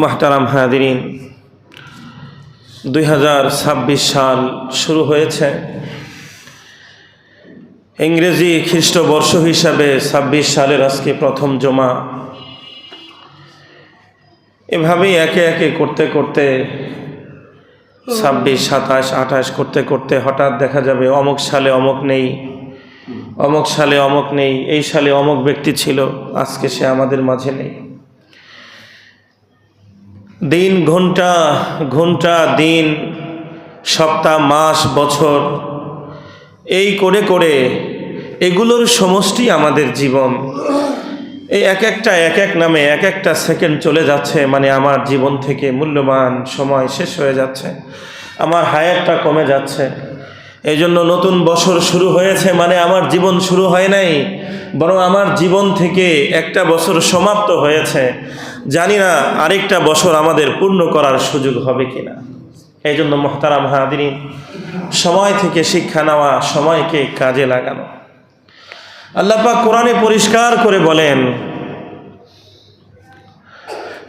মুহতারাম হাজিরিন, 2026 সাল শুরু হয়েছে। ইংরেজি খ্রিস্টবর্ষ হিসাবে 26 সালের আজকে প্রথম জমা। এভাবেই একে একে করতে করতে 26, 27, 28 করতে করতে হঠাৎ দেখা যাবে অমুক সালে অমুক নেই, অমুক সালে অমুক নেই, এই সালে অমুক ব্যক্তি ছিল, আজকে সে আমাদের মাঝে নেই। দিন ঘন্টা ঘন্টা, দিন সপ্তাহ, মাস, বছর, এই করে করে এগুলোর সমষ্টি আমাদের জীবন। এই এক একটা এক এক নামে এক একটা সেকেন্ড চলে যাচ্ছে, মানে আমার জীবন থেকে মূল্যবান সময় শেষ হয়ে যাচ্ছে, আমার হায়াতটা কমে যাচ্ছে। এই জন্য নতুন বছর শুরু হয়েছে মানে আমার জীবন শুরু হয় নাই, বরং আমার জীবন থেকে একটা বছর সমাপ্ত হয়েছে। জানি না আরেকটা বছর আমাদের পূর্ণ করার সুযোগ হবে কিনা। এই জন্য মুহতারাম হাজিরিন, সময় থেকে শিক্ষা নেওয়া, সময়কে কাজে লাগানো। আল্লাহ পাক কোরআনে পরিষ্কার করে বলেন,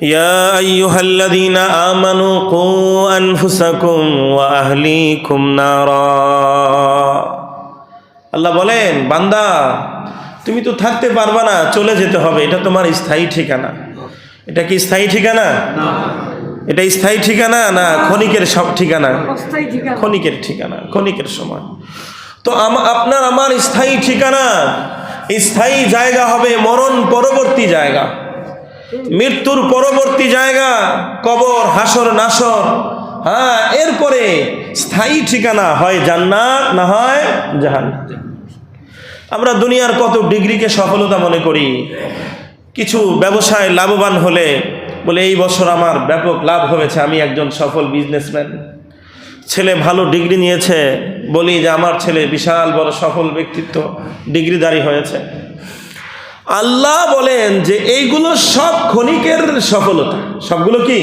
ইয়া আইয়ুহাল্লাযীনা আমানু কু আনফুসাকুম ওয়া আহলিকুম নারা। আল্লাহ বলেন, বান্দা তুমি তো থাকতে পারবা না, চলে যেতে হবে, এটা তোমার স্থায়ী ঠিকানা। এটা কি স্থায়ী ঠিকানা? এটা স্থায়ী ঠিকানা না ক্ষণিকের সব ঠিকানা? ক্ষণিকের ঠিকানা, ক্ষণিকের সময়। তো আপনার আমার স্থায়ী ঠিকানা, স্থায়ী জায়গা হবে মরণ পরবর্তী জায়গা, মৃত্যুর পরবর্তী জায়গা, কবর, হাসর নাসর। হ্যাঁ, এরপরে স্থায়ী ঠিকানা হয় জান্নাত, না হয় জাহান্নাম। আমরা দুনিয়ার কত ডিগ্রিকে সফলতা মনে করি। কিছু ব্যবসায় লাভবান হলে বলে এই বছর আমার ব্যাপক লাভ হয়েছে, আমি একজন সফল বিজনেসম্যান। ছেলে ভালো ডিগ্রি নিয়েছে, বলি যে আমার ছেলে বিশাল বড় সফল ব্যক্তিত্ব, ডিগ্রিধারী হয়েছে। আল্লাহ বলেন যে এইগুলো সব ক্ষণিকের সফলতা। সবগুলো কি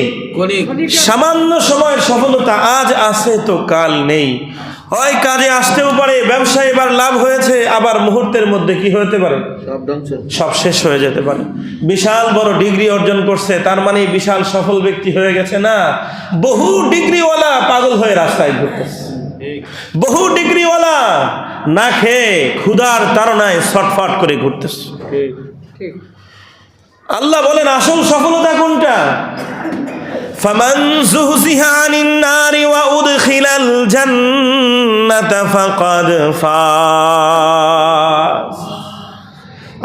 সামান্য সময়ের সফলতা। আজ আছে তো কাল নেই। হয় কাজে আসতেও পারে, ব্যবসায় এবার লাভ হয়েছে, আবার মুহূর্তের মধ্যে কি হতে পারে, সব শেষ হয়ে যেতে পারে। বিশাল বড় ডিগ্রি অর্জন করছে, তার মানে বিশাল সফল ব্যক্তি হয়ে গেছে না। বহু ডিগ্রিওয়ালা পাগল হয়ে রাস্তায় ঘুরতেছে, বহু ডিগ্রিওয়ালা না খেয়ে ক্ষুধার তাড়নায় ছটফট করে ঘুরতেছে। আল্লাহ বলেন আসল সফলতা কোনটা? ফামান যুহজিহা আনিন নারি ওয়া উদখিলাল জান্নাতা ফাকাদ ফাজ।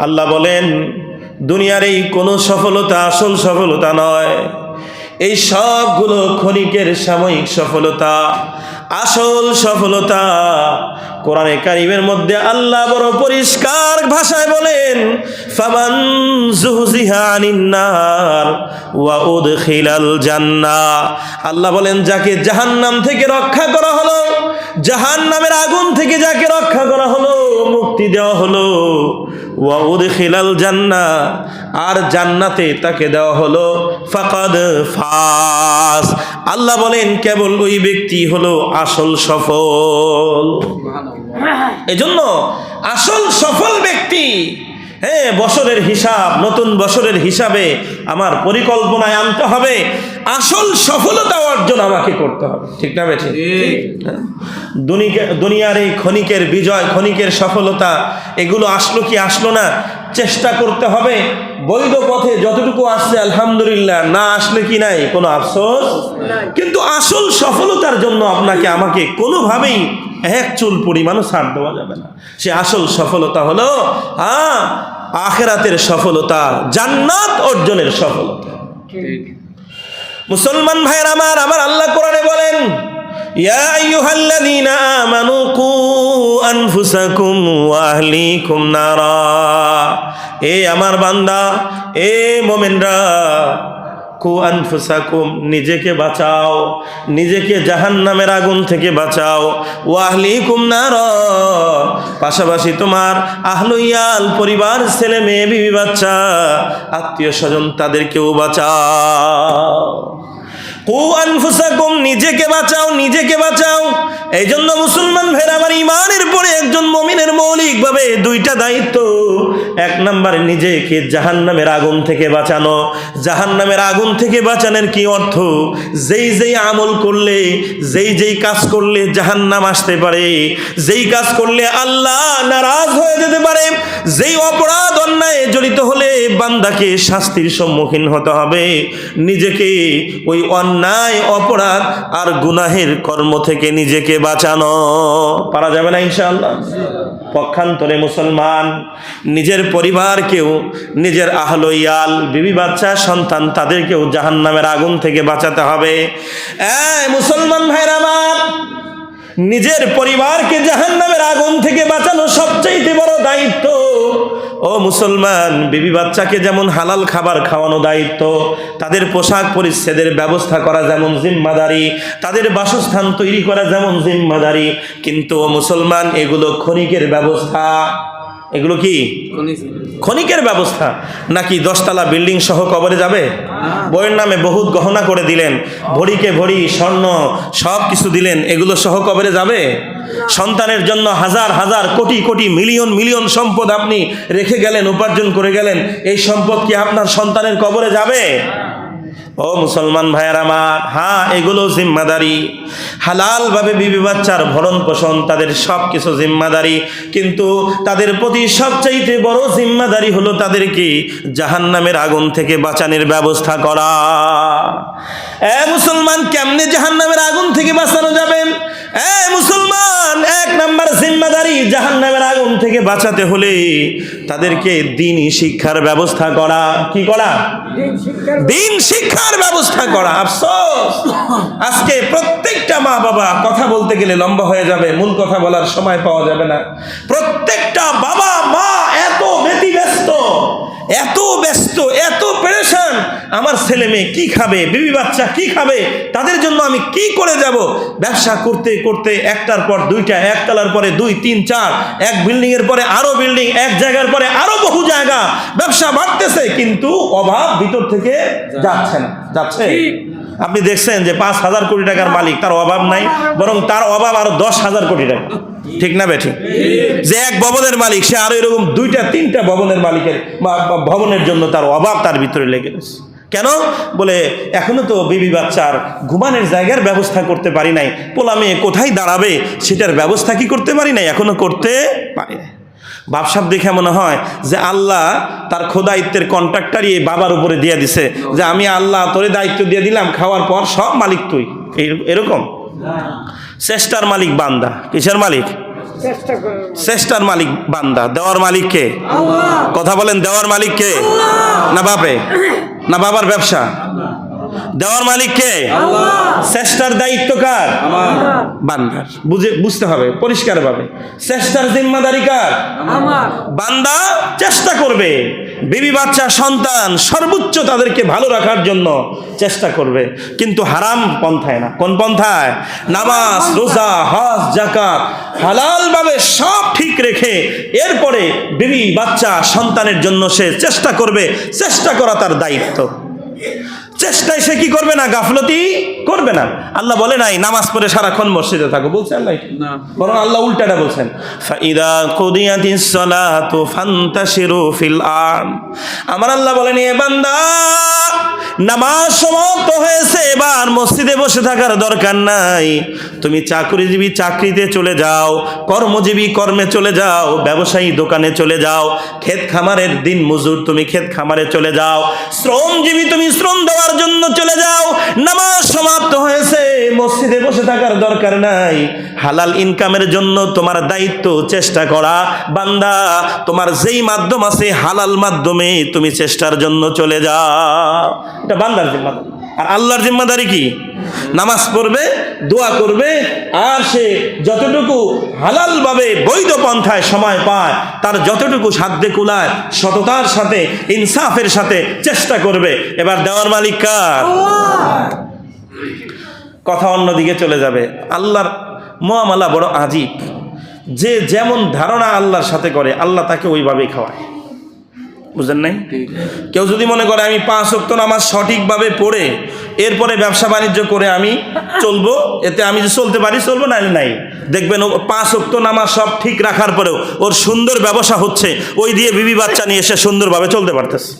আল্লাহ বলেন দুনিয়ার এই কোনো সফলতা আসল সফলতা নয়, এই সবগুলো ক্ষণিকের সাময়িক সফলতা। আসল সফলতা কোরআনে কারীমের মধ্যে আল্লাহ বড় পরিষ্কার ভাষায় বলেন, ফামান যুহজিহা আনিন নার ওয়া উদখিলাল জান্নাহ। আল্লাহ বলেন যাকে জাহান্নাম থেকে রক্ষা করা হলো, জাহান্নামের আগুন থেকে যাকে রক্ষা করা হলো, মুক্তি দেওয়া হলো, ওয়া উদখিলাল জান্নাহ, আর জান্নাতে তাকে দেওয়া হলো, ফাকাদ ফাজ। আল্লাহ বলেন কেবল ওই ব্যক্তি হলো আসল সফল। এজন্য আসল সফল ব্যক্তি, হ্যাঁ, বছরের হিসাব, নতুন বছরের হিসাবে আমার পরিকল্পনায় আনতে হবে, আসল সফলতা অর্জন আমাকে করতে হবে। ঠিক না বেঠিক? দুনিয়ার এই ক্ষণিকের বিজয়, ক্ষণিকের সফলতা, এগুলো আসলো কি আসলো না, চেষ্টা করতে হবে। বৈধ পথে যতটুকু আসছে আলহামদুলিল্লাহ, না আসলে কি নাই, কোনো আফসোস। কিন্তু আসল সফলতার জন্য আপনাকে আমাকে কোনোভাবেই এক চুল পরিমাণও ছাড় দেওয়া যাবে না। সে আসল সফলতা হলো আখিরাতের সফলতা, জান্নাত অর্জনের সফলতা। মুসলমান ভাইয়ের আমার আল্লাহ কোরআনে বলেন, ইয়া আইয়ুহাল্লাযীনা আমানু কু আনফুসাকুম ওয়া আহলিকুম নারা। এ আমার বান্দা, এ মুমিনরা, কু আনফুসাকুম, নিজেকে বাঁচাও, নিজেকে জাহান্নামের আগুন থেকে বাঁচাও, ওয়া আহলিকুম নারা, পাশাপাশি তোমার আহলুয়াল পরিবার, ছেলে মেয়ে, বিবি বাচ্চা, আত্মীয় স্বজন, তাদেরকেও বাঁচাও। কু আনফুসাকুম, নিজেকে বাঁচাও, নিজেকে বাঁচাও। এই জন্য মুসলমান ভাইরা আমার, ইমানের পরে একজন মুমিনের মৌলিকভাবে দুইটা দায়িত্ব। এক নম্বরে নিজেকে জাহান্নামের আগুন থেকে বাঁচানো। জাহান্নামের আগুন থেকে বাঁচানোর কি অর্থ? যেই যেই আমল করলে, যেই যেই কাজ করলে জাহান্নাম আসতে পারে, যেই কাজ করলে আল্লাহ নারাজ হয়ে যেতে পারে, যেই অপরাধ অন্যায় জড়িত হলে বান্দাকে শাস্তির সম্মুখীন হতে হবে, নিজেকে ওই অন্যায় অপরাধ আর গুনাহের কর্ম থেকে নিজেকে বাঁচানো পারা যাবে না ইনশাআল্লাহ। পক্ষান্তরে মুসলমান নিজের পরিবারকেও, নিজের আহলে ইয়াল, বিবি বাচ্চা, সন্তান, তাদেরকেও জাহান্নামের আগুন থেকে বাঁচাতে হবে। মুসলমান ভাইরা আমার, নিজের পরিবারকে জাহান্নামের আগুন থেকে বাঁচানো সবচেয়ে বড় দায়িত্ব। ও মুসলমান, বিবি বাচ্চাকে যেমন হালাল খাবার খাওয়ানো দায়িত্ব, তাদের পোশাক পরিচ্ছেদের ব্যবস্থা করা যেমন জিম্মাদারি, তাদের বাসস্থান তৈরি করা যেমন জিম্মাদারি, কিন্তু মুসলমান এগুলো ক্ষণিকের ব্যবস্থা। এগুলো কি ক্ষণিকের ব্যবস্থা? নাকি 10 তলা বিল্ডিং সহ কবরে যাবে? বইয়ের নামে বহুত গহনা করে দিলেন, ভরিকে ভরি স্বর্ণ সব কিছু দিলেন, এগুলো সহ কবরে যাবে? সন্তানের জন্য হাজার হাজার কোটি কোটি মিলিয়ন মিলিয়ন সম্পদ আপনি রেখে গেলেন, উপার্জন করে গেলেন, এই সম্পদ কি আপনার সন্তানের কবরে যাবে? ও মুসলমান ভাইয়ার আমার, হ্যাঁ, এগুলো জিম্মাদারি। হালালভাবে বিবি বাচ্চার ভরণ পোষণ, তাদের সব কিছু জিম্মাদারি, কিন্তু তাদের প্রতি সবচাইতে বড় জিম্মাদারি হলো তাদেরকে জাহান্নামের আগুন থেকে বাঁচানোর ব্যবস্থা করা। মুসলমান, কেমনে জাহান্নামের আগুন থেকে বাঁচানো যাবে? মুসলমান, 1 নাম্বার জিম্মাদারি, জাহান্নামের আগুন থেকে বাঁচাতে হলে তাদেরকে দ্বীনি শিক্ষার ব্যবস্থা করা। কি করা? দ্বীন শিক্ষার ব্যবস্থা করা। আফসোস, আজকে প্রত্যেকটা মা বাবা, কথা বলতে গেলে লম্বা হয়ে যাবে, মূল কথা বলার সময় পাওয়া যাবে না। প্রত্যেকটা বাবা মা এত ব্যতিব্যস্ত, এত ব্যস্ত, এত পেরেশান, আমার ছেলে মেয়ে কি খাবে, বিবি বাচ্চা কি খাবে, তাদের জন্য আমি কি করে যাব। ব্যবসা করতে করতে একটার পর দুইটা, একতলার পরে 2, 3, 4, এক বিল্ডিং এর পরে আরো বিল্ডিং, এক জায়গার পরে আরো বহু জায়গা, ব্যবসা বাড়তেছে কিন্তু অভাব ভিতর থেকে যাচ্ছে না। যাচ্ছে? আপনি দেখছেন যে 5,000 কোটি টাকার মালিক, তার অভাব নাই, বরং তার অভাব আরো 10,000 কোটি টাকা। ঠিক না বেঠিক? যে এক ভবনের মালিক, সে আরো এরকম 2টা 3টা ভবনের মালিকের ভবনের জন্য তার অভাব তার ভিতরে লেগে গেছে। কেন? বলে এখনো তো বিবি বাচ্চার ঘুমানোর জায়গার ব্যবস্থা করতে পারি নাই, পোলা মেয়ে কোথায় দাঁড়াবে সেটার ব্যবস্থা কি করতে পারি নাই, এখনো করতে পারি নাই। বাপসাপ দেখে মনে হয় যে আল্লাহ তার খোদায়িত্বের কন্ট্রাক্টারই এই বাবার উপরে দিয়ে দিছে, যে আমি আল্লাহ তোরে দায়িত্ব দিয়ে দিলাম, খাওয়ার পর সব মালিক তুই। এরকম? চেষ্টার মালিক বান্দা। কিসের মালিক? চেষ্টার মালিক বান্দা। দেওয়ার মালিক কে? কথা বলেন, দেওয়ার মালিক কে? না বাপে? না বাবার ব্যবসা? দেওয়ার মালিক কে? চেষ্টার দায়িত্ব কার? বান্দার। বুঝতে হবে পরিষ্কার ভাবে, চেষ্টার জিম্মাদারি কার? বান্দা চেষ্টা করবে, বিবি বাচ্চা সন্তান সর্বোচ্চ তাদেরকে ভালো রাখার জন্য চেষ্টা করবে, কিন্তু হারাম পন্থায় না। কোন পন্থায়? নামাজ, রোজা, হজ, যাকাত হালাল ভাবে সব ঠিক রেখে এরপরে বিবি বাচ্চা সন্তানের জন্য সে চেষ্টা করবে। চেষ্টা করা তার দায়িত্ব। চেষ্টায় সে কি করবে না? গাফলতি করবে না। আল্লাহ বলে নাই নামাজ পড়ে সারাক্ষণ মসজিদে থাকো, বলছে আল্লাহ না, বরং আল্লাহ উল্টাটা বলছেন, ফাইদা কুদিয়াতিস সালাতু ফান্তাশিরু ফিল আরদ। আমার আল্লাহ বলেন, এ বান্দা, নামাজ সমাপ্ত হয়েছে, এবার মসজিদে বসে থাকার দরকার নাই। তুমি চাকরিজীবী চাকরিতে চলে যাও, কর্মজীবী কর্মে চলে যাও, ব্যবসায়ী দোকানে চলে যাও, ক্ষেত খামারের দিন মজুর তুমি ক্ষেত খামারে চলে যাও, শ্রমজীবী তুমি শ্রম দেওয়ার জন্য চলে যাও। নামাজ সমাপ্ত হয়েছে, মসজিদে বসে থাকার দরকার নাই। হালাল ইনকামের জন্য তোমার দায়িত্ব চেষ্টা করা। বান্দা, তোমার যেই মাধ্যম আছে হালাল মাধ্যমে তুমি চেষ্টার জন্য চলে যাও। এটা বান্দার জিম্মাদারি। আর আল্লাহর জিম্মাদারি কি? নামাজ পড়বে, দোয়া করবে, আর সে যতটুকু হালাল ভাবে বৈধ পন্থায় সময় পায়, তার যতটুকু সাধ্যে কুলায় সততার সাথে ইনসাফের সাথে চেষ্টা করবে। এবার দেওয়ার মালিক কার? কথা অন্যদিকে চলে যাবে। আল্লাহর মুআমালা বড় আজীব। যে যেমন ধারণা আল্লাহর সাথে করে, আল্লাহ তাকে ওইভাবেই খাওয়ায়। বুঝলেন নাই? কেউ যদি মনে করে আমি 5 ওয়াক্ত নামাজ সঠিকভাবে পড়ে এরপরে ব্যবসা বাণিজ্য করে আমি চলবো, এতে আমি যে চলতে পারি চলবো, নাইলে নাই। দেখবেন ও 5 ওয়াক্ত নামাজ সব ঠিক রাখার পরেও ওর সুন্দর ব্যবসা হচ্ছে, ওই দিয়ে বিবি বাচ্চা নিয়ে এসে সুন্দরভাবে চলতে পারতেছে।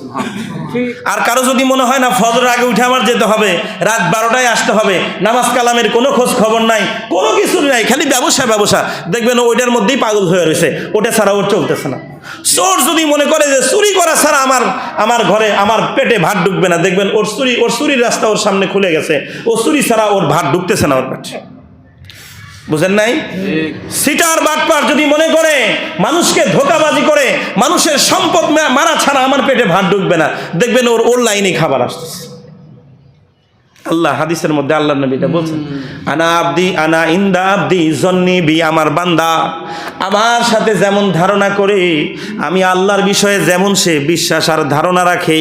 আর কারো যদি মনে হয় না ফজরের আগে উঠে আমার যেতে হবে, রাত 12টায় আসতে হবে, নামাজ কালামের কোনো খোঁজ খবর নাই, কোনো কিছু নাই, খালি ব্যবসা, দেখবেন ওইটার মধ্যেই পাগল হয়ে রয়েছে, ওটা ছাড়া ওর চলতেছে না। চোর যদি মনে করে যে চুরি করা ছাড়া আমার ঘরে আমার পেটে ভাত ঢুকবে না, দেখবেন ওর চুরির রাস্তা ওর সামনে খুলে গেছে, ও চুরি ছাড়া ওর ভাত ঢুকতেছে না ওর পেটে। বুঝেন নাই? সিটার বাটপার যদি মনে করে মানুষকে ধোঁকাবাজি করে মানুষের সম্পদ মারা ছাড়া আমার পেটে ভাত ঢুকবে না, দেখবেন ওর লাইনে খাবার আসতেছে। আল্লাহ হাদিসের মধ্যে আল্লাহ নবী এটা বলছেন, আনা ইন্দা আব্দি জন্নি বি, আমার বান্দা আমার সাথে যেমন ধারণা করে, আমি আল্লাহর বিষয়ে যেমন সে বিশ্বাস আর ধারণা রাখে,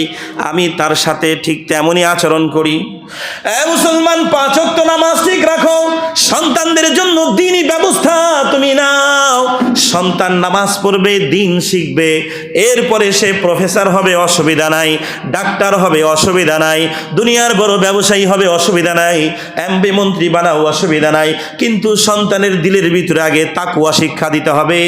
আমি তার সাথে ঠিক তেমনই আচরণ করি। মুসলমান 5 ওয়াক্ত নামাজ ঠিক রাখো, সন্তানদের জন্য দ্বীনি ব্যবস্থা তুমি নাও। সন্তান নামাজ পড়বে, দ্বীন শিখবে, এরপরে সে প্রফেসর হবে, অসুবিধা নাই, ডাক্তার হবে, অসুবিধা নাই, দুনিয়ার বড় ব্যবসায়ী হবে, অসুবিধা নাই, এমপি মন্ত্রী বানাও, অসুবিধা নাই, কিন্তু সন্তানের দিলের ভিতরে আগে তাকওয়া শিক্ষা দিতে হবে,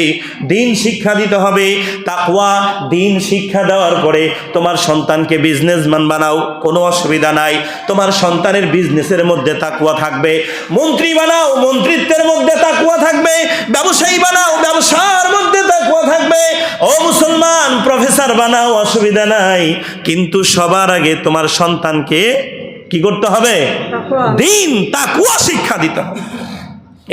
দ্বীন শিক্ষা দিতে হবে। তাকওয়া দ্বীন শিক্ষা দেওয়ার পরে তোমার সন্তানকে বিজনেসম্যান বানাও, কোনো অসুবিধা নাই, তোমার সন্তানের বিজনেসের মধ্যে তাকওয়া থাকবে। মন্ত্রী বানাও, মন্ত্রিত্বের মধ্যে তাকওয়া থাকবে। ব্যবসায়ী বানাও, ব্যবসার মধ্যে তাকওয়া থাকবে। ও মুসলমান, প্রফেসর বানাও, অসুবিধা নাই, কিন্তু সবার আগে তোমার সন্তানকে কি করতে হবে? দ্বীন তাকওয়া শিক্ষা দিতে হবে।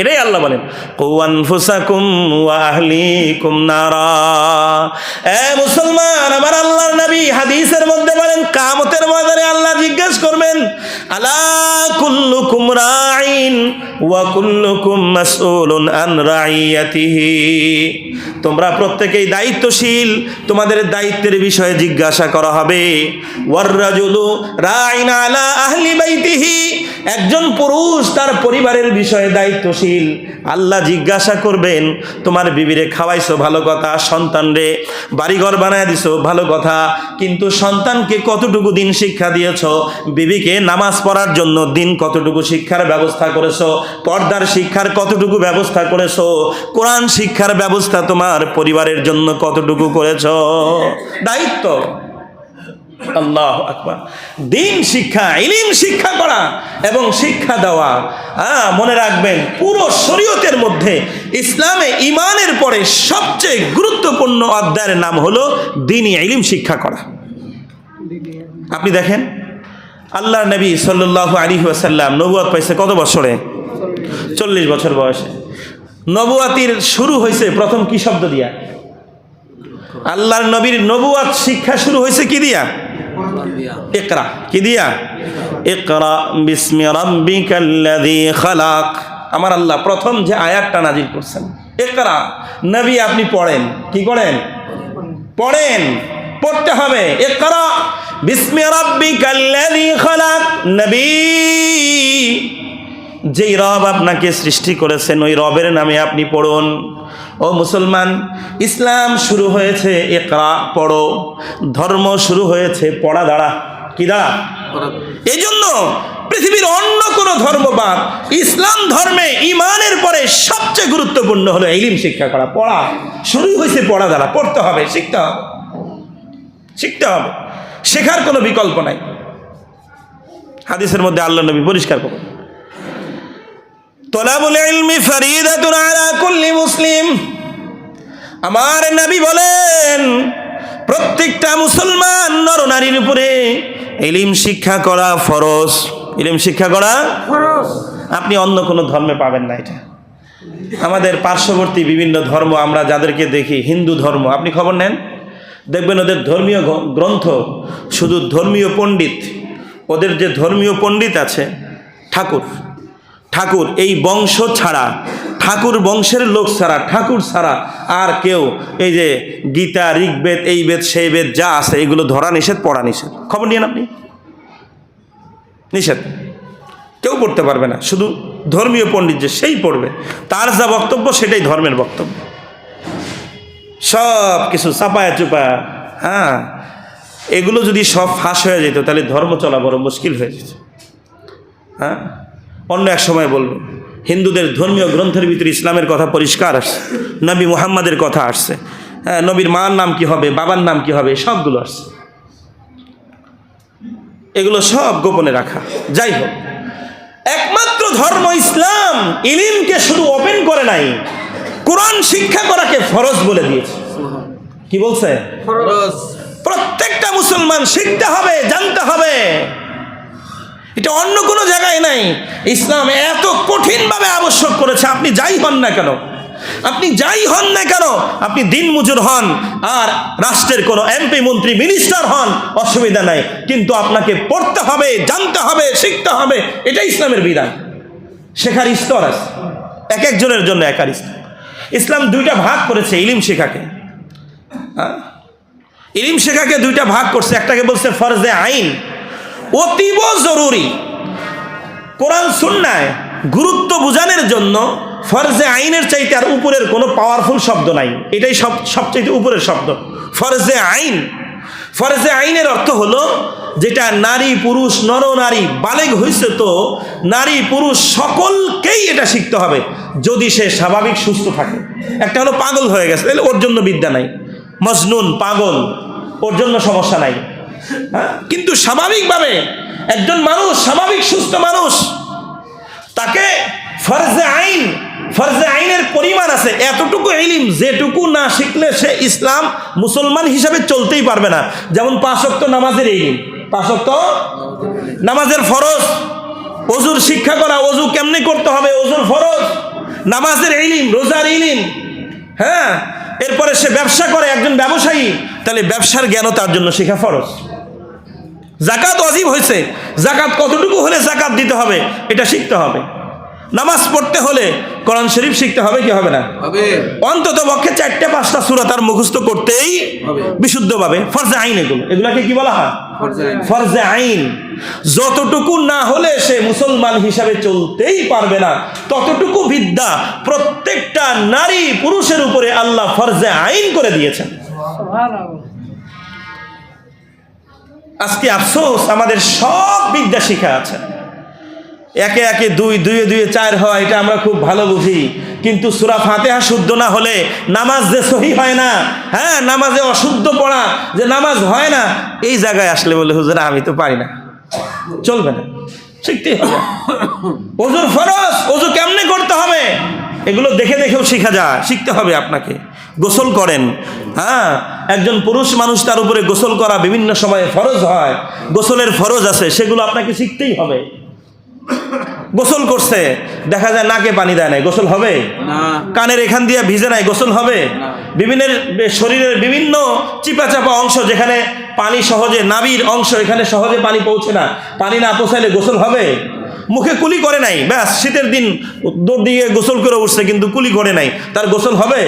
এটাই আল্লাহ বলেন, কু আনফুসাকুম ওয়া আহলিকুম নারা। মুসলমান, আমার আল্লাহর নবী হাদিসের মধ্যে বলেন, কিয়ামতের ময়দানে আল্লাহ জিজ্ঞেস করবেন, আলা কুল্লুকুম রাঈন ওয়া কুল্লুকুম মাসউলুন আন রাইয়াতিহি। তোমরা প্রত্যেকেই দায়িত্বশীল, তোমাদের দায়িত্বের বিষয়ে জিজ্ঞাসা করা হবে। ওয়ার রাজুলু রাঈন আলা আহলি বাইতিহি, একজন পুরুষ তার পরিবারের বিষয়ে দায়িত্বশীল। আল্লাহ জিজ্ঞাসা করবেন, তোমার বিবিরে খাওয়াইছো, ভালো কথা, সন্তানরে বাড়িঘর বানায় দিছো, ভালো কথা, কিন্তু সন্তানকে কতটুকু দিন শিক্ষা দিয়েছো? বিবিকে নামাজ পড়ার জন্য দিন কতটুকু শিক্ষার ব্যবস্থা করেছো? পর্দার শিক্ষার কতটুকু ব্যবস্থা করেছো? কোরআন শিক্ষার ব্যবস্থা তোমার পরিবারের জন্য কতটুকু করেছো? দায়িত্ব। আল্লাহু আকবার। দ্বীন শিক্ষা, ইলম শিক্ষা করা এবং শিক্ষা দেওয়া। মনে রাখবেন, পুরো শরীয়তের মধ্যে ইসলামে ঈমানের পরে সবচেয়ে গুরুত্বপূর্ণ অধ্যায়ের নাম হলো দ্বীনি ইলম শিক্ষা করা। আপনি দেখেন, আল্লাহর নবী সাল্লাল্লাহু আলাইহি ওয়াসাল্লাম নবুয়ত পাইছে কত বছরে? 40 বছর বয়সে। নবুয়াতির শুরু হয়েছে প্রথম কি শব্দ দিয়া? আল্লাহর নবীর নবুয়াত শিক্ষা শুরু হয়েছে কি দিয়া? ইকরা। কি দিয়া? ইকরা বিসমি রাব্বিকাল্লাযী খালাক। আমার আল্লাহ প্রথম যে আয়াতটা নাজিল করছেন, ইকরা, নবী আপনি পড়েন। কি করেন? পড়েন, পড়তে হবে। ইকরা বিসমি রাব্বিকাল্লাযী খালাক। নবী, যেই রব আপনাকে সৃষ্টি করেছেন ওই রবের নামে আপনি পড়ুন। ও মুসলমান, ইসলাম শুরু হয়েছে ইকরা, পড়ো। ধর্ম শুরু হয়েছে পড়া দ্বারা। কি দ্বারা? এই জন্য পৃথিবীর অন্য কোনো ধর্মবাদ ইসলাম ধর্মে ঈমানের পরে সবচেয়ে গুরুত্বপূর্ণ হলো ইলম শিক্ষা করা। পড়া শুরুই হয়েছে পড়া দ্বারা। পড়তে হবে, শিখতে হবে, শিখতে হবে, শেখার কোনো বিকল্প নাই। হাদিসের মধ্যে আল্লাহ নবী পরিষ্কার করেন, তলাবুল ইলমি ফরিদাতুন আলা কুল্লি মুসলিম। আমার নবী বলেন, প্রত্যেকটা মুসলমান নরনারীর উপরে ইলম শিক্ষা করা ফরজ। ইলম শিক্ষা করা ফরজ। আপনি অন্য কোনো ধর্মে পাবেন না এটা। আমাদের পার্শ্ববর্তী বিভিন্ন ধর্ম আমরা যাদেরকে দেখি, হিন্দু ধর্ম, আপনি খবর নেন, দেখবেন ওদের ধর্মীয় গ্রন্থ শুধু ধর্মীয় পণ্ডিত, ওদের যে ধর্মীয় পণ্ডিত আছে, ঠাকুর, এই বংশ ছাড়া, ঠাকুর বংশের লোক ছাড়া, ঠাকুর ছাড়া আর কেউ এই যে গীতা, ঋগ্বেদ, এই বেদ, সেই বেদ যা আছে এগুলো ধরা নিষেধ, পড়া নিষেধ। খবর নিয়েন আপনি, নিষেধ, কেউ পড়তে পারবে না। শুধু ধর্মীয় পণ্ডিত যে সেই পড়বে, তার যা বক্তব্য সেটাই ধর্মের বক্তব্য। সব কিছু চাপায়া চুপায়া, এগুলো যদি সব ফাঁস হয়ে যেত তাহলে ধর্ম চলা বড় মুশকিল হয়ে যেত। হ্যাঁ, অন্য এক সময় বলবো। হিন্দুদের ধর্মীয় গ্রন্থের ভিতরে ইসলামের কথা পরিষ্কার আসছে, নবী মুহাম্মাদের কথা আসছে, হ্যাঁ, নবীর মার নাম কি হবে, বাবার নাম কি হবে, সবগুলো আসছে। এগুলো সব গোপনে রাখা। যাই হোক, একমাত্র ধর্ম ইসলাম ইলমকে শুধু ওপেন করে নাই, কোরআন শিক্ষা করাকে ফরজ বলে দিয়েছে। কি বলছে? ফরজ। প্রত্যেকটা মুসলমান শিখতে হবে, জানতে হবে। এটা অন্য কোনো জায়গায় নাই। ইসলাম এত কঠিনভাবে আবশ্যক করেছে, আপনি যাই হন না কেন, আপনি যাই হন না কেন, আপনি দিন মজুর হন আর রাষ্ট্রের কোনো এমপি মন্ত্রী মিনিস্টার হন, অসুবিধা নাই, কিন্তু আপনাকে পড়তে হবে, জানতে হবে, শিখতে হবে। এটা ইসলামের বিধান। শেখার স্তর আছে, এক একজনের জন্য এক আর স্তর। ইসলাম দুইটা ভাগ করেছে ইলম শেখাকে। ইলম শেখাকে দুইটা ভাগ করছে। একটাকে বলছে ফরজে আইন, অতীব জরুরি। কোরআন সুন্নায় গুরুত্ব বোঝানোর জন্য ফরজে আইনের চাইতে আর উপরের কোনো পাওয়ারফুল শব্দ নাই। এটাই সবচাইতে উপরের শব্দ, ফরজে আইন। ফরজে আইনের অর্থ হলো যেটা নারী পুরুষ নর নারী বালেগ হয়েছে, তো নারী পুরুষ সকলকেই এটা শিখতে হবে যদি সে স্বাভাবিক সুস্থ থাকে। একটা হলো পাগল হয়ে গেছে, তাহলে ওর জন্য বিদ্যা নাই। মজনুন পাগল, ওর জন্য সমস্যা নাই। হ্যাঁ, কিন্তু স্বাভাবিকভাবে একজন মানুষ, স্বাভাবিক সুস্থ মানুষ, তাকে ফরজে আইন, ফরজে আইনের পরিমাণ আছে এতটুকু ইলম, যেটুকু না শিখলে সে ইসলাম মুসলমান হিসাবে চলতেই পারবে না। যেমন 5 ওয়াক্ত নামাজের ইলম, 5 ওয়াক্ত নামাজের ফরজ, ওযুর শিক্ষা করা, ওযু কেমনে করতে হবে, ওযুর ফরজ, নামাজের ইলম, রোজার ইলম। হ্যাঁ, এরপরে সে ব্যবসা করে, একজন ব্যবসায়ী, তাহলে ব্যবসার জ্ঞানও তার জন্য শেখা ফরজ। যাকাত ওয়াজিব হয়েছে, যাকাত কতটুকু হলে যাকাত দিতে হবে এটা শিখতে হবে। নামাজ পড়তে হলে কোরআন শরীফ শিখতে হবে, কি হবে না? অন্তত পক্ষে 4-5টা সূরা তার মুখস্থ করতেই বিশুদ্ধভাবে। ফরজে আইন এগুলাকে কি বলা হয়? ফরজে আইন। যতটুকু না হলে সে মুসলমান হিসাবে চলতেই পারবে না, ততটুকু বিদ্যা প্রত্যেকটা নারী পুরুষের উপরে আল্লাহ ফরজে আইন করে দিয়েছেন। আজকে আফসোস, আমাদের সব বিদ্যা শিখা আছে, একে একে 2, 2 2 4 হয়, এটা আমরা খুব ভালো বুঝি, কিন্তু সূরা ফাতিহা শুদ্ধ না হলে নামাজ যে সহি হয় না, হ্যাঁ, নামাজে অশুদ্ধ পড়া, যে নামাজ হয় না, এই জায়গায় আসলে বলে হুজুর আমি তো পারি না, চলবে না, শিখতেই হবে। ওযুর ফরজ, ওযু কেমনে করতে হবে এগুলো দেখে দেখেও শেখা যায়, শিখতে হবে আপনাকে। গোসল করেন, হ্যাঁ, একজন পুরুষ মানুষ, তার উপরে গোসল করা বিভিন্ন সময়ে ফরজ হয়, গোসলের ফরজ আছে, সেগুলো আপনাকে শিখতেই হবে। গোসল করছে, দেখা যায় নাকে পানি দেয় নাই, গোসল হবে না। কানের এখান দিয়ে ভিজে নাই, গোসল হবে না। বিভিন্ন শরীরের বিভিন্ন চিপা চাপা অংশ যেখানে পানি সহজে, নাভির অংশ, এখানে সহজে পানি পৌঁছে না, পানি না পৌঁছাইলে গোসল হবে। মুখে কুলি করে নাই, ব্যাস শীতের দিন দৌড় দিয়ে গোসল করে উঠছে, কিন্তু কুলি করে নাই, তার গোসল হবে?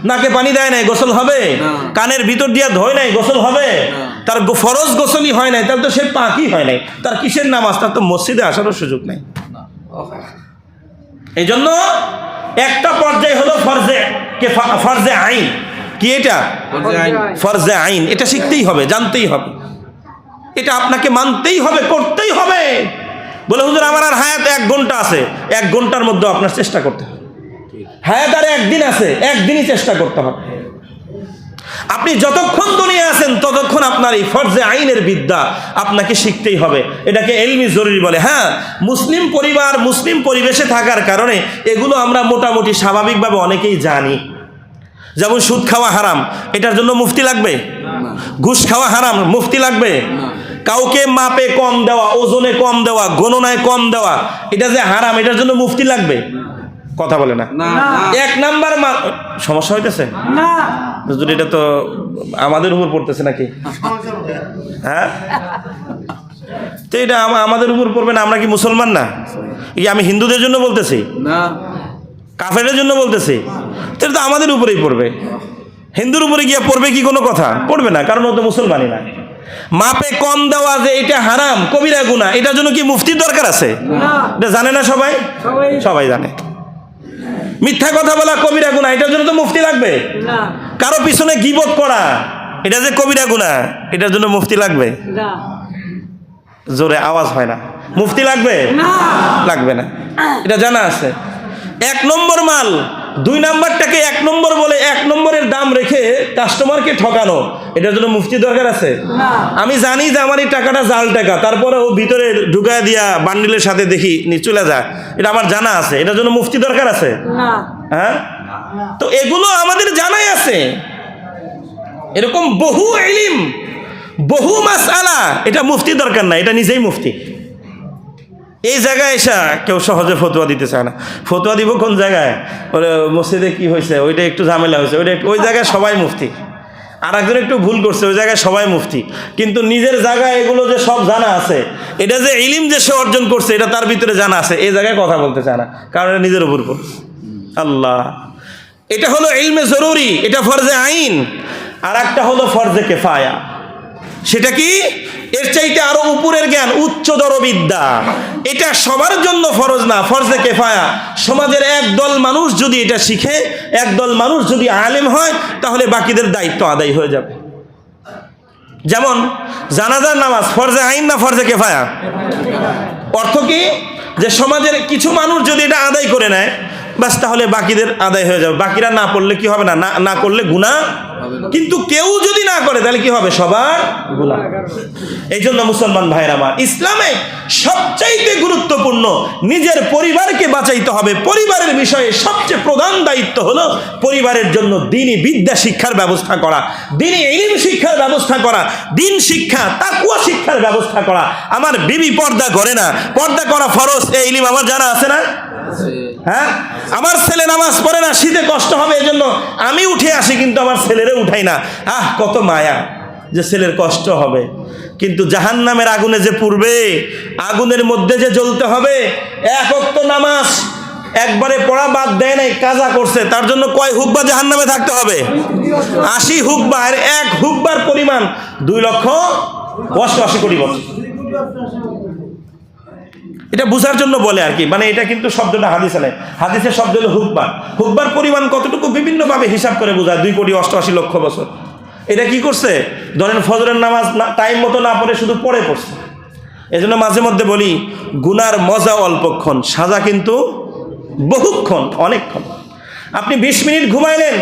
নাকে পানি দেয় নাই, গোসল হবে? কানের ভিতর দিয়ে ধোয় নাই, গোসল হবে? তার ফরজ গোসলই হয় নাই, তার তো সে পাকই হয় নাই, তার কিসের নামাজ? তার তো মসজিদে আসারও সুযোগ নাই। এই জন্য একটা পর্যায়ে হলো ফরজে আইন। কি এটা? ফরজে আইন। এটা শিখতেই হবে, জানতেই হবে, এটা আপনাকে মানতেই হবে, করতেই হবে। বলে হুজুর আমার আর হায়াত 1 ঘন্টা আছে, 1 ঘন্টার মধ্যে আপনার চেষ্টা করতে হবে। হায়াত আর 1 দিন আছে, 1 দিনই চেষ্টা করতে হবে। আপনি যতক্ষণ দুনিয়া আছেন ততক্ষণ আপনার এই ফরজে আইনের বিদ্যা আপনাকে শিখতেই হবে। এটাকে ইলমি জরুরি বলে। হ্যাঁ, মুসলিম পরিবার, মুসলিম পরিবেশে থাকার কারণে এগুলো আমরা মোটামুটি স্বাভাবিকভাবে অনেকেই জানি। যেমন সুদ খাওয়া হারাম, এটার জন্য মুফতি লাগবে? ঘুষ খাওয়া হারাম, মুফতি লাগবে? কাউকে মাপে কম দেওয়া, ওজনে কম দেওয়া, গণনায় কম দেওয়া, এটা যে হারাম, এটার জন্য মুফতি লাগবে? কথা বলে না। 1 নাম্বার সমস্যা হইতেছে না, এটা তো আমাদের উপর পড়তেছে নাকি? হ্যাঁ, তো এটা আমাদের উপর পড়বে না? আমরা কি মুসলমান না? আমি হিন্দুদের জন্য বলতেছি না, কাফেরের জন্য বলতেছি, তো এটা আমাদের উপরেই পড়বে। হিন্দুর উপরে গিয়ে পড়বে কি কোনো কথা? পড়বে না, কারণ ও তো মুসলমানই না। মাপে কম দেওয়া যে এটা হারাম, কবিরা গুনাহ, এটার জন্য কি মুফতির দরকার আছে? এটা জানে না সবাই? সবাই জানে। মিথ্যা কথা বলা কবিরা গুনাহ, এটার জন্য তো মুফতি লাগবে না। কারো পিছনে গীবত করা, এটা যে কবিরা গুনাহ, এটার জন্য মুফতি লাগবে না। জোরে আওয়াজ হয় না। মুফতি লাগবে? লাগবে না, এটা জানা আছে। 1 নম্বর মাল 2 নাম্বারটাকে 1 নম্বর বলে 1 নম্বরের দাম রেখে কাস্টমারকে ঠকানো, এটার জন্য মুফতি দরকার আছে? আমি জানি যে আমার এই টাকাটা জাল টাকা, তারপরে ও ভিতরে ঢুকায় দিয়া বান্ডিলের সাথে দেখি চলে যায়, এটা আমার জানা আছে, এটার জন্য মুফতি দরকার আছে? হ্যাঁ, তো এগুলো আমাদের জানাই আছে। এরকম বহু ইলম, বহু মাসআলা, এটা মুফতি দরকার না, এটা নিজেই মুফতি। এই জায়গায় এসা কেউ সহজে ফতোয়া দিতে চায় না। ফতোয়া দিব কোন জায়গায়? মসজিদে কি হয়েছে, ওইটা একটু ঝামেলা হয়েছে, ওই জায়গায় সবাই মুফতি। আর একজন একটু ভুল করছে, ওই জায়গায় সবাই মুফতি। কিন্তু নিজের জায়গায় এগুলো যে সব জানা আছে, এটা যে ইলম যে সে অর্জন করছে, এটা তার ভিতরে জানা আছে, এই জায়গায় কথা বলতে চায় না, কারণ এটা নিজের উপর করছে। আল্লাহ, এটা হলো ইলমে জরুরি, এটা ফরজে আইন। আর একটা হলো ফরজে কেফায়া, সেটা কি? এর চাইতে আরো উপরের জ্ঞান, উচ্চতর বিদ্যা। এটা সবার জন্য ফরজ না, ফরজে কেফায়া। সমাজের একদল মানুষ যদি এটা শিখে, একদল মানুষ যদি আলেম হয়, তাহলে বাকিদের দায়িত্ব আদায় হয়ে যাবে। যেমন জানাজার নামাজ ফরজে আইন না ফরজে কেফায়া? অর্থ কি? যে সমাজের কিছু মানুষ যদি এটা আদায় করে নেয়, বাস তাহলে বাকিদের আদায় হয়ে যাবে। বাকিরা না পড়লে কি হবে? না করলে গুনাহ। কিন্তু কেউ যদি না করে তাহলে কি হবে? সবার গুনাহ। এই জন্য মুসলমান ভাইরা আমার, ইসলামে সবচাইতে গুরুত্বপূর্ণ নিজের পরিবারকে বাঁচাইতে হবে। পরিবারের বিষয়ে সবচেয়ে প্রধান দায়িত্ব হলো পরিবারের জন্য দ্বীনি বিদ্যা শিক্ষার ব্যবস্থা করা, দ্বীনি ইলম শিক্ষার ব্যবস্থা করা, দ্বীন শিক্ষা, তাকওয়া শিক্ষার ব্যবস্থা করা। আমার বিবি পর্দা করে না, পর্দা করা ফরজ, এই ইলম আমার জানা আছে না? হ্যাঁ, আমার ছেলে নামাজ পড়ে না, শীতে কষ্ট হবে, এজন্য আমি উঠে আসি, কিন্তু আমার ছেলেরে উঠাই না। কত মায়া যে ছেলের কষ্ট হবে, কিন্তু জাহান্নামের আগুনে যে পুড়বে, আগুনের মধ্যে যে জ্বলতে হবে। 1 ওয়াক্ত নামাজ একবারে পড়া বাদ দেয় নাই, কাজা করছে, তার জন্য কয় হুকবা জাহান্নামে থাকতে হবে? 80 হুকবা। আর 1 হুকবার পরিমাণ 2,88,00,000 কোটি বছর। এটা বোঝার জন্য বলে আর কি, মানে এটা কিন্তু শব্দটা হাদিসে নেই, হাদিসের শব্দ হলো হুকবা। হুকবার পরিমাণ কতটুকু বিভিন্নভাবে হিসাব করে বোঝায়, 2,88,00,000 বছর। এটা কি করছে? ধরেন ফজরের নামাজ টাইম মতো না পড়ে শুধু পড়ছে। এজন্য মাঝে মধ্যে বলি, গুনার মজা অল্পক্ষণ, সাজা কিন্তু বহুক্ষণ, অনেকক্ষণ। আপনি 20 মিনিট ঘুমাইলেন,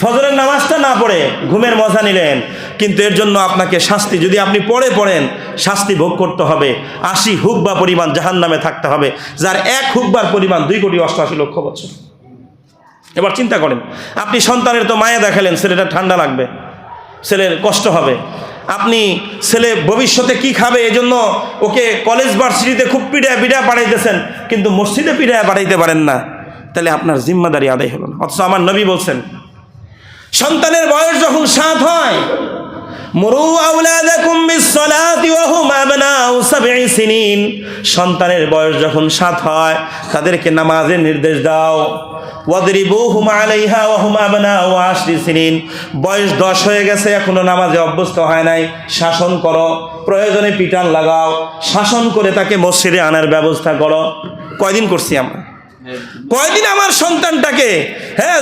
ফজরের নামাজটা না পড়ে ঘুমের মজা নিলেন, কিন্তু এর জন্য আপনাকে শাস্তি, যদি আপনি পড়েন, শাস্তি ভোগ করতে হবে। 80 হুকবা পরিমাণ জাহান্নামে থাকতে হবে, যার 1 হুকবার পরিমাণ 2,88,00,000 বছর। এবার চিন্তা করেন, আপনি সন্তানের তো মায়া দেখালেন, ছেলেটা ঠান্ডা লাগবে, ছেলের কষ্ট হবে। আপনি ছেলে ভবিষ্যতে কি খাবে এজন্য ওকে কলেজ ভার্সিটিতে খুব পিড়ায় পাঠাইতেছেন, কিন্তু মসজিদে পিড়ায় পাঠাইতে পারেন না, তাহলে আপনার জিম্মাদারি আদায় হলো না। অথচ আমার নবী বলছেন, সন্তানের বয়স যখন 7 হয়, মুরু আওলাদাকুম বিসসালাতি ওয়া হুম আবনাউ 7 সিনিন, সন্তানের বয়স যখন 7 হয় তাদেরকে নামাজের নির্দেশ দাও। ওয়াদরিবুহুম আলাইহা ওয়া হুম আবনাউ 10 সিনিন, বয়স 10 হয়ে গেছে, এখনো নামাজে অভ্যস্ত হয় নাই, শাসন করো, প্রয়োজনে পিটান লাগাও, শাসন করে তাকে মসজিদে আনার ব্যবস্থা করো। কয়দিন করছি আমরা? কয়দিন আমার সন্তানটাকে,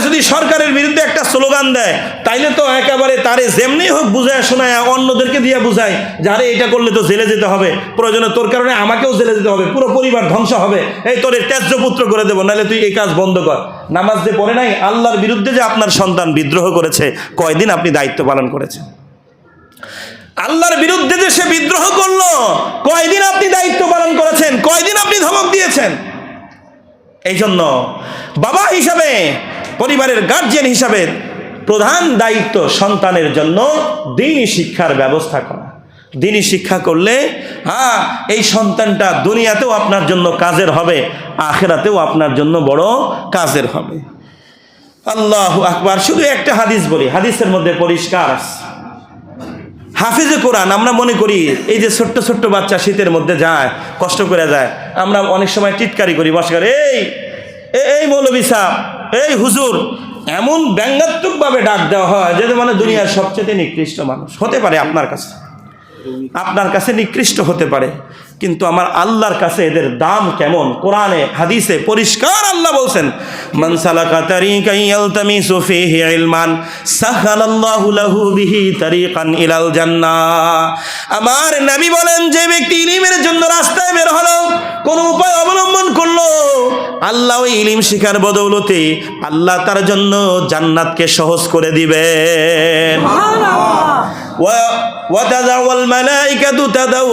যদি সরকারের বিরুদ্ধে একটা স্লোগান দেয়, তাইলে তো একেবারে তারে যেমনি হোক বুঝায় শোনায়, অন্যদেরকে দিয়ে বুঝায়, যারে এটা করলে তো জেলে যেতে হবে, প্রয়োজনে তোর কারণে আমাকেও জেলে যেতে হবে, পুরো পরিবার ধ্বংস হবে, এই তোর ত্যায্যপুত্র করে দেবো, নাহলে তুই এই কাজ বন্ধ কর। নামাজ যে পড়ে নাই, আল্লাহর বিরুদ্ধে যে আপনার সন্তান বিদ্রোহ করেছে, কয়দিন আপনি দায়িত্ব পালন করেছেন? আল্লাহর বিরুদ্ধে যে সে বিদ্রোহ করলো, কয়দিন আপনি দায়িত্ব পালন করেছেন? কয়দিন আপনি ধমক দিয়েছেন? এই জন্য বাবা হিসাবে, পরিবারের গার্জিয়ান হিসাবে প্রধান দায়িত্ব সন্তানের জন্য দ্বীনি শিক্ষার ব্যবস্থা করা। দ্বীনি শিক্ষা করলে এই সন্তানটা দুনিয়াতেও আপনার জন্য কাজের হবে, আখিরাতেও আপনার জন্য বড় কাজের হবে। আল্লাহু আকবার। শুধু একটা হাদিস বলি, হাদিসের মধ্যে পরিষ্কার আছে, হাফিজে কোরআন আমরা মনে করি এই যে ছোট্ট ছোট্ট বাচ্চা শীতের মধ্যে যায়, কষ্ট করে যায়, আমরা অনেক সময় টিটকারি করি, বসকার এই মৌলবী সাহেব, এই হুজুর, এমন ব্যঙ্গাত্মকভাবে ডাক দেওয়া হয় যে মানে দুনিয়ার সবচেয়ে নিকৃষ্ট মানুষ হতে পারে আপনার কাছে। আপনার কাছে নিকৃষ্ট হতে পারে, কিন্তু আমার আল্লাহর কাছে এদের দাম কেমন? কোরআনে হাদিসে পরিষ্কার আল্লাহ বলছেন, মান সালাকা তারিকান ইয়ালতামিসু ফীহি ইলমান সাহালাল্লাহু লাহু বিহি তারিকান ইলাল জান্নাহ। আমার নবী বলেন, যে ব্যক্তি ইলমের জন্য রাস্তায় বের হলো, কোন উপায় অবলম্বন করলো, আল্লাহ ওই ইলম শিখার বদৌলতে আল্লাহ তার জন্য জান্নাতকে সহজ করে দিবেন। وتدعو الملائكة تدعو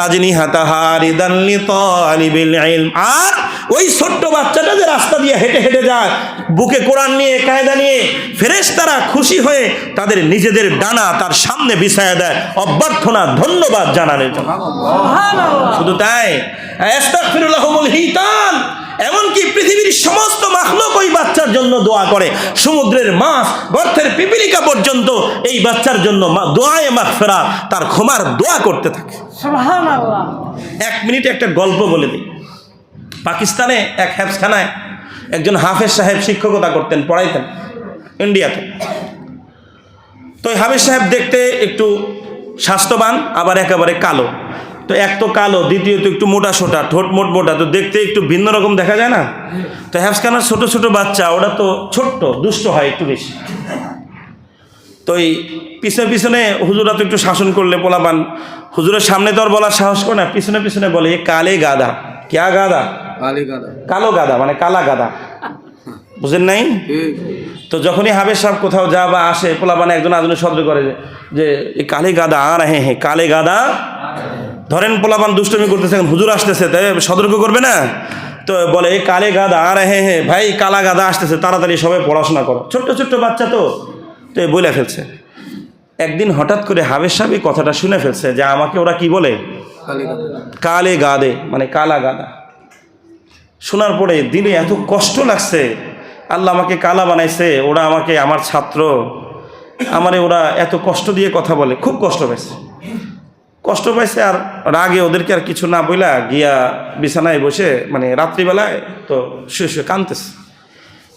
أجنحتها رضا لطالب العلم। আর ওই ছোট্ট বাচ্চাটা যে রাস্তা দিয়ে হেঁটে হেঁটে যায়, বুকে কোরআন নিয়ে, কায়দা নিয়ে, ফেরেশতারা খুশি হয়ে তাদের নিজেদের ডানা তার সামনে বিছায়া দেয় অভ্যর্থনা, ধন্যবাদ জানানোর জন্য। শুধু তাই, আস্তাগফিরুল্লাহুল হিতান, এমনকি পৃথিবীর সমস্ত মাখলুক ওই বাচ্চার জন্য দোয়া করে। সমুদ্রের মাছ, গর্তের পিপীলিকা পর্যন্ত এই বাচ্চার জন্য দোয়ায়ে মাগফিরাত, তার ক্ষমার দোয়া করতে থাকে। সুবহানাল্লাহ। 1 মিনিটে একটা গল্প বলে দিই। পাকিস্তানে এক হেফজখানায় একজন হাফেজ সাহেব শিক্ষকতা করতেন, পড়াইতেন ইন্ডিয়াতে। তো ওই হাফেজ সাহেব দেখতে একটু স্বাস্থ্যবান, আবার একেবারে কালো। তো এক তো কালো, দ্বিতীয়ত একটু মোটা সোটা, ঠোঁট মোট মোটা, তো দেখতে একটু ভিন্ন রকম দেখা যায় না? তো হেফজখানার ছোট ছোট বাচ্চা, ওরা তো ছোট্ট, দুষ্ট হয় একটু বেশি। তো এই পিছনে পিছনে হুজুরা তো একটু শাসন করলে পোলাপান, হুজুরের সামনে তো আর বলার সাহস করে না, পিছনে পিছনে বলে, এ কালে গাদা। ক্যা গাদা? কালো গাদা, মানে কালা গাদা, বুঝেন নাই? তো যখনই হাফেজ সাহেব কোথাও যা বা আসে, পোলাপানে একজন আধুনিক শব্দ করে যে এ কালে গাদা আ রাহে হ্যাঁ, কালে গাদা। ধরেন পোলাপান দুষ্টমি করতেছে, হুজুর আসতেছে, তাই সতর্ক করবে না? তো বলে এই কালে গাদা আর হ্যাঁ ভাই, কালা গাদা আসতেছে, তাড়াতাড়ি সবাই পড়াশোনা করো। ছোট্ট ছোট্ট বাচ্চা তো বলে ফেলছে। একদিন হঠাৎ করে হাফেজ সাহেব এই কথাটা শুনে ফেলছে যে আমাকে ওরা কি বলে, কালে গাদে, মানে কালা গাদা। শোনার পরে দিনে এত কষ্ট লাগছে, আল্লাহ আমাকে কালা বানাইছে, ওরা আমাকে, আমার ছাত্র, আমারে ওরা এত কষ্ট দিয়ে কথা বলে, খুব কষ্ট পাইছে। আর রাগে ওদেরকে আর কিছু না বইলা গিয়া বিছানায় বসে, মানে রাত্রিবেলায় তো শুয়ে কাঁদতেছে।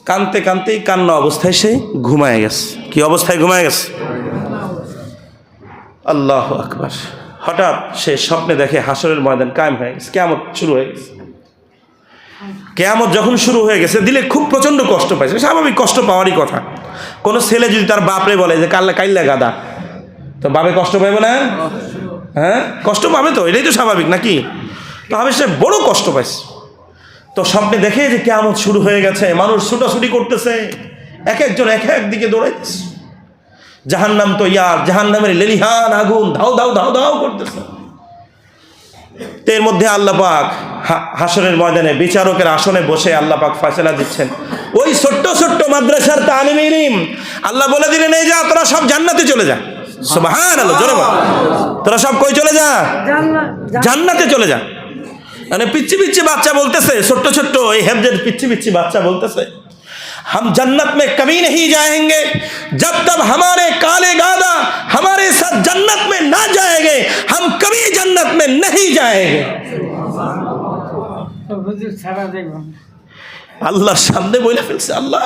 কাঁদতে কাঁদতেই কান্না অবস্থায় সে ঘুমায় গেছে। কি অবস্থায় ঘুমায় গেছে? আল্লাহু আকবার। হঠাৎ সে স্বপ্নে দেখে হাসরের ময়দান কায়েম হয়ে গেছে, কিয়ামত শুরু হয়ে গেছে। কিয়ামত যখন শুরু হয়ে গেছে, দিলে খুব প্রচণ্ড কষ্ট পাইছে, স্বাভাবিক কষ্ট পাওয়ারই কথা। কোনো ছেলে যদি তার বাপরে বলে যে কাইল্লা গাদা, তো বাপে কষ্ট পাইবে না? হ্যাঁ, কষ্ট পাবে তো, এটাই তো স্বাভাবিক নাকি? তো হাফেজ সাহেব বড় কষ্ট পাইছে। তো স্বপ্নে দেখে যে কিয়ামত শুরু হয়ে গেছে, মানুষ ছুটাছুটি করতেছে, এক একজন এক এক দিকে দৌড়াইতেছে। জাহান্নাম তো জাহান্নামের লেলিহান আগুন ধাও ধাও ধাও ধাও করতেছে। এর মধ্যে আল্লাহ পাক হাসরের ময়দানে বিচারকের আসনে বসে আল্লাহ পাক ফয়সালা দিচ্ছেন। ওই ছোট্ট ছোট্ট মাদ্রাসার তালিমে ইলম আল্লাহ বলে দিলেন, এই যা, তোরা সব জান্নাতে চলে যা। সুবহানাল্লাহ, জোরে বল। তোরা সব কই চলে যা? জান্নাতে চলে যা। মানে পিচ্ছি পিচ্ছি বাচ্চা বলতেছে, ছোট্ট ছোট্ট এই হেফজের পিচ্ছি পিচ্ছি বাচ্চা বলতেছে, हम जन्नत में कभी नहीं जाएंगे जब तक हमारे काले गादा हमारे साथ जन्नत में ना जाएंगे, हम कभी जन्नत में नहीं जाएंगे। আল্লাহর সামনে বলে ফেলছে, আল্লাহ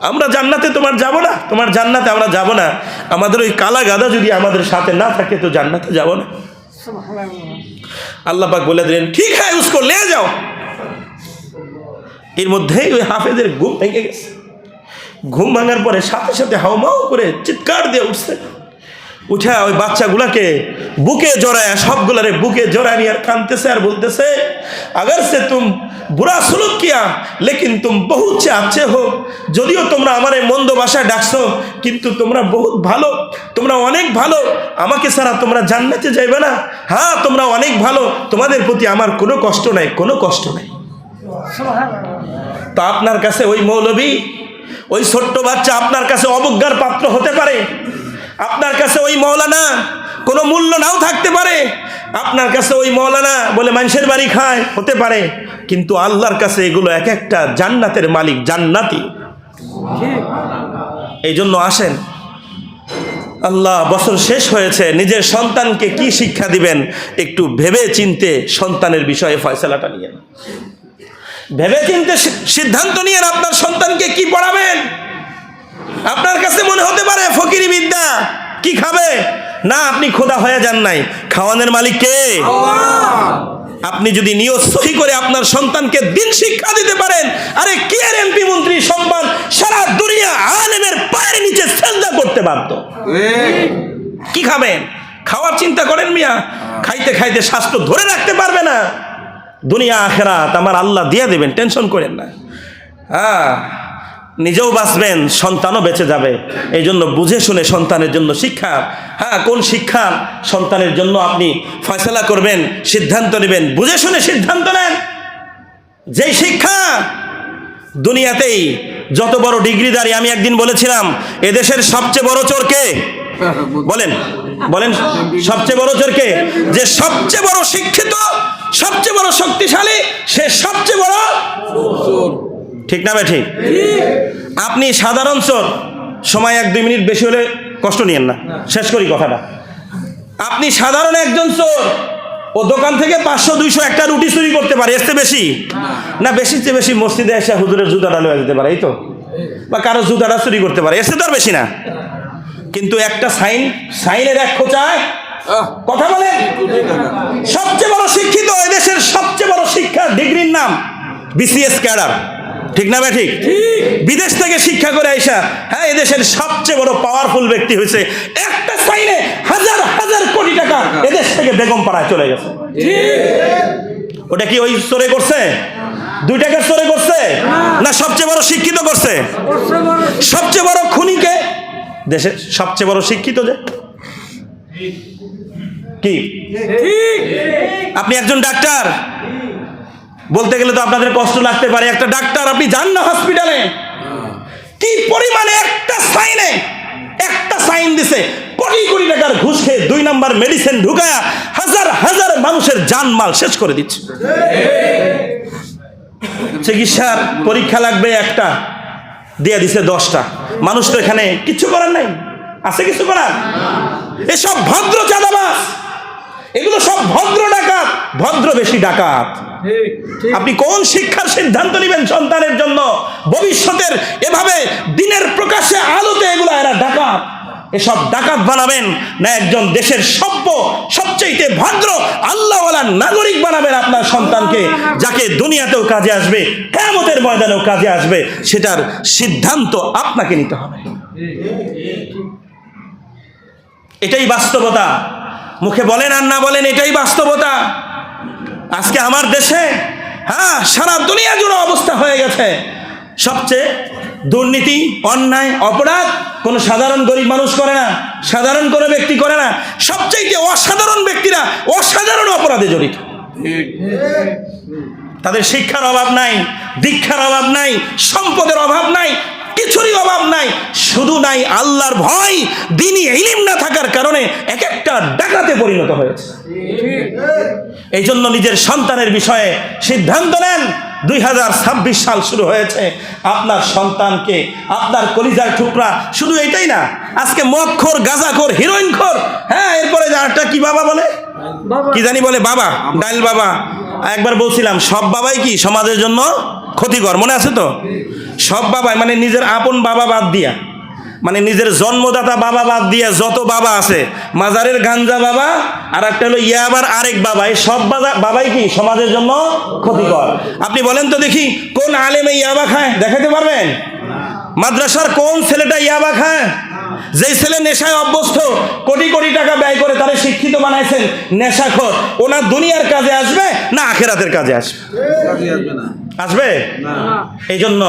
আমরা জান্নাতে তোমার যাব না, তোমার জান্নাতে আমরা যাব না, আমাদের ওই কালা গাদা যদি আমাদের সাথে না থাকে তো জান্নাতে যাব না। আল্লাহ পাক বলে দিলেন, ঠিক হ্যাঁ, উসকো লে যাও। এর মধ্যেই ওই হাফেজের ঘুম ভেঙে গেছে। ঘুম ভাঙার পরে সাথে সাথে হাউমাউ করে চিৎকার দিয়ে উঠছে। উঠে ওই বাচ্চাগুলাকে বুকে জড়ায়, সবগুলারে বুকে জড়ায় নিয়ে আর কাঁদতেছে আর বলতেছে, अगर से तुम बुरा सुलूक किया लेकिन तुम बहुत अच्छे हो। যদিও তোমরা আমারে মন্দ ভাষায় ডাকছো, কিন্তু তোমরা বহুত ভালো, তোমরা অনেক ভালো, আমাকে ছাড়া তোমরা জান্নাতে যাইবে না। হ্যাঁ, তোমরা অনেক ভালো, তোমাদের প্রতি আমার কোনো কষ্ট নাই, কোনো কষ্ট নাই। তো আপনার কাছে ওই মৌলবী, ওই ছোট্ট বাচ্চা আপনার কাছে অবজ্ঞার পাত্র হতে পারে, আপনার কাছে ওই মৌলানা কোনো মূল্য নাও থাকতে পারে, আপনার কাছে ওই মৌলানা বলে মানুষের বাড়ি খায় হতে পারে, কিন্তু আল্লাহর কাছে এগুলো এক একটা জান্নাতের মালিক, জান্নাতি। এই জন্য আসেন, আল্লাহ বছর শেষ হয়েছে, নিজের সন্তানকে কি শিক্ষা দিবেন একটু ভেবে চিনতে সন্তানের বিষয়ে ফয়সালাটা নিয়েন। ভেবে চিনতে সিদ্ধান্ত নিয়েন আপনার সন্তানকে কি পড়াবেন। আপনার কাছে মনে হতে পারে ফকিরি বিদ্যা, কি খাবে, না, আপনি খোদা হয়ে যান নাই, খাওয়ানোর মালিক কে? আপনি যদি নিয়ত সহি করে আপনার সন্তানকে দিন শিক্ষা দিতে পারেন, আরে কে আর এমপি মন্ত্রী সম্মান সারা দুনিয়া আলেমের পায়ের নিচে সেজদা করতে বাধ্য। কি খাবেন? খাওয়ার চিন্তা করেন মিয়া, খাইতে খাইতে স্বাস্থ্য ধরে রাখতে পারবে না। দুনিয়া আখেরাত আমার আল্লাহ দিয়ে দেবেন, টেনশন করেন না। হ্যাঁ, নিজেও বাঁচবেন, সন্তানও বেঁচে যাবে। এই জন্য বুঝে শুনে সন্তানের জন্য শিক্ষা, হ্যাঁ কোন শিক্ষা সন্তানের জন্য আপনি ফয়সালা করবেন, সিদ্ধান্ত নেবেন, বুঝে শুনে সিদ্ধান্ত নেন। যেই শিক্ষা দুনিয়াতেই যত বড় ডিগ্রিদারি, আমি একদিন বলেছিলাম এদেশের সবচেয়ে বড় চোর কে? বলেন বলেন, সবচেয়ে বড় চোর কে? যে সবচেয়ে বড় শিক্ষিত, সবচেয়ে বড় শক্তিশালী, সে সবচেয়ে বড় চোর। ঠিক না ভাই? ঠিক। আপনি সাধারণ চোর, সময় 1-2 মিনিট বেশি হলে কষ্ট নিয়েন না, শেষ করি কথাটা। আপনি সাধারণ একজন চোর, ও দোকান থেকে 500-200 একটা রুটি চুরি করতে পারে, এর চেয়ে বেশি না, বেশির চেয়ে বেশি মসজিদে এসে হুজুরের জুতাটা লয়ে যেতে পারে, এই তো, বা কারো জুতাটা চুরি করতে পারে, এর চেয়ে তো আর বেশি না। কিন্তু একটা সাইনের এক খোঁচায় কথা বলে, সবচেয়ে বড় শিক্ষিত এদেশের সবচেয়ে বড় শিক্ষা ডিগ্রির নাম বিসিএস ক্যাডার। ঠিক না ভাই? ঠিক। বিদেশ থেকে শিক্ষা করে আইসা, হ্যাঁ এদেশের সবচেয়ে বড় পাওয়ারফুল ব্যক্তি হয়েছে, একটা সাইনে হাজার হাজার কোটি টাকা এদেশ থেকে বেগম পাড়ায় চলে গেছে। ওটা কি ওই চোরে করছে? 2 টাকার চোরে করছে? না, সবচেয়ে বড় শিক্ষিত করছে। সবচেয়ে বড় খুনিকে দেশের সবচেয়ে বড় শিক্ষিত যে কি? আপনি একজন ডাক্তার, বলতে গেলে তো আপনাদের কষ্ট লাগতে পারে, একটা ডাক্তার, আপনি যান না হসপিটালে, কি পরিমাণে একটা সাইন দিছে, কোটি কোটি টাকার ঘুষ খেয়ে 2 নাম্বার মেডিসিন ঢুকায়া হাজার হাজার মানুষের জানমাল শেষ করে দিচ্ছে। চিকিৎসার পরীক্ষা লাগবে একটা, দিয়ে দিছে 10টা। মানুষ তো এখানে কিছু করার নাই, আছে কিছু করার? এসব ভদ্র চাঁদাবাজ, এগুলো সব ভদ্র ডাকাত, ভদ্র বেশি ডাকাত। আপনি কোন শিক্ষার সিদ্ধান্ত নেবেন সন্তানের জন্য? ভবিষ্যতের এভাবে দিনের প্রকাশে আলোতে এগুলো এরা ডাকাত, এসব ডাকাত বানাবেন না একজন দেশের সভ্য, সবচেয়ে ভদ্র আল্লাহওয়ালা নাগরিক বানাবেন আপনার সন্তানকে, যাকে দুনিয়াতেও কাজে আসবে, কিয়ামতের ময়দানেও কাজে আসবে। সেটার সিদ্ধান্ত আপনাকে নিতে হবে। এটাই বাস্তবতা, মুখে বলেন আর না বলেন, এটাই বাস্তবতা। আজকে আমার দেশে, হ্যাঁ সারা দুনিয়া জুড়ে অবস্থা হয়ে গেছে, সবচেয়ে দুর্নীতি, অন্যায়, অপরাধ কোনো সাধারণ গরিব মানুষ করে না, সাধারণ কোনো ব্যক্তি করে না, সবচেয়ে অসাধারণ ব্যক্তিরা অসাধারণ অপরাধে জড়িত। তাদের শিক্ষার অভাব নাই, দীক্ষার অভাব নাই, সম্পদের অভাব নাই, কিছুরই অভাব নাই, শুধু নাই আল্লাহর ভয়। দ্বীনি ইলম না থাকার কারণে এক একটা ডাকাতে পরিণত হয়েছে। এই জন্য নিজের সন্তানের বিষয়ে সিদ্ধান্ত নেন। 2026 সাল শুরু হয়েছে, আপনার সন্তানকে, আপনার কলিজার টুকরা, শুধু এটাই না, আজকে মদখোর, গাঁজাখোর, হিরোইনখোর, হ্যাঁ এরপরে যারটা কি বাবা বলে, কি জানি বলে, বাবা, ডাইল বাবা। একবার বলছিলাম সব বাবাই কি সমাজের জন্য ক্ষতিকর, মনে আছে তো? সব বাবাই মানে নিজের আপন বাবা বাদ দিয়া, মানে নিজের জন্মদাতা বাবা বাদ দিয়া যত বাবা আছে, মাজারের গাঞ্জা বাবা আর একটা হলো ইয়াবার আরেক বাবা, এই সব বাবাই কি সমাজের জন্য ক্ষতিকর। আপনি বলেন তো দেখি, কোন আলেমে ইয়াবা খায় দেখাতে পারবেন? মাদ্রাসার কোন ছেলেটা ইয়াবা খায়? যেই ছেলে নেশায় অভ্যস্ত, কোটি কোটি টাকা ব্যয় করে তারে শিক্ষিত বানাইছেন, নেশাখোর, ওনার দুনিয়ার কাজে আসবে না আখেরাতের কাজে আসবে? আসবে না। এই জন্য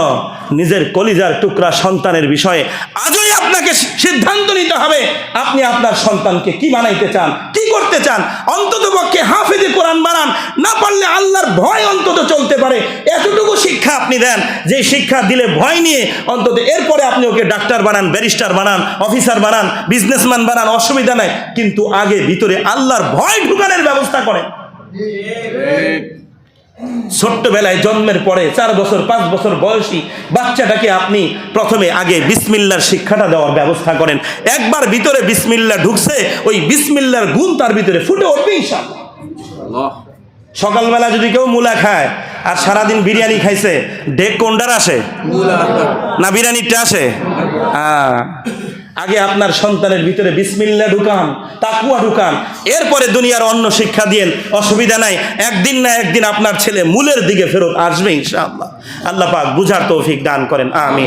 নিজের কলিজার টুকরা সন্তানের বিষয়ে আজই আপনাকে সিদ্ধান্ত নিতে হবে, আপনি আপনার সন্তানকে কি বানাইতে চান, কি করতে চান। অন্তত পক্ষে হাফেজে কোরআন বানান, না পারলে আল্লাহর ভয় অন্তত চলতে পারে এতটুকু শিক্ষা আপনি দেন, যে শিক্ষা দিলে ভয় নিয়ে অন্তত এরপরে আপনি ওকে ডাক্তার বানান, ব্যারিস্টার বানান, অফিসার বানান, বিজনেসম্যান বানান, অসুবিধা নাই, কিন্তু আগে ভিতরে আল্লাহর ভয় ঢুকানোর ব্যবস্থা করেন। ছোট্টবেলায় জন্মের পরে 4 বছর 5 বছর বয়সী বাচ্চাটাকে আপনি প্রথমে আগে বিসমিল্লাহর শিক্ষাটা দেওয়ার ব্যবস্থা করেন। একবার ভিতরে বিসমিল্লাহ ঢুকছে, ওই বিসমিল্লাহর গুণ তার ভিতরে ফুটে উঠবে ইনশাআল্লাহ। সকালবেলা যদি কেউ মুলা খায় আর সারাদিন বিরিয়ানি খাইছে, ডেক কোনটার আসে? না বিরিয়ানিটা আসে? আগে আপনার সন্তানের ভিতরে বিসমিল্লাহ ঢুকান, তাকওয়া ঢুকান, এরপরে দুনিয়ার অন্য শিক্ষা দিয়েন, অসুবিধা নাই। একদিন না একদিন আপনার ছেলে মূলের দিকে ফেরত আসবে ইনশাআল্লাহ। আল্লাহ পাক বুঝার তৌফিক দান করেন, আমিন।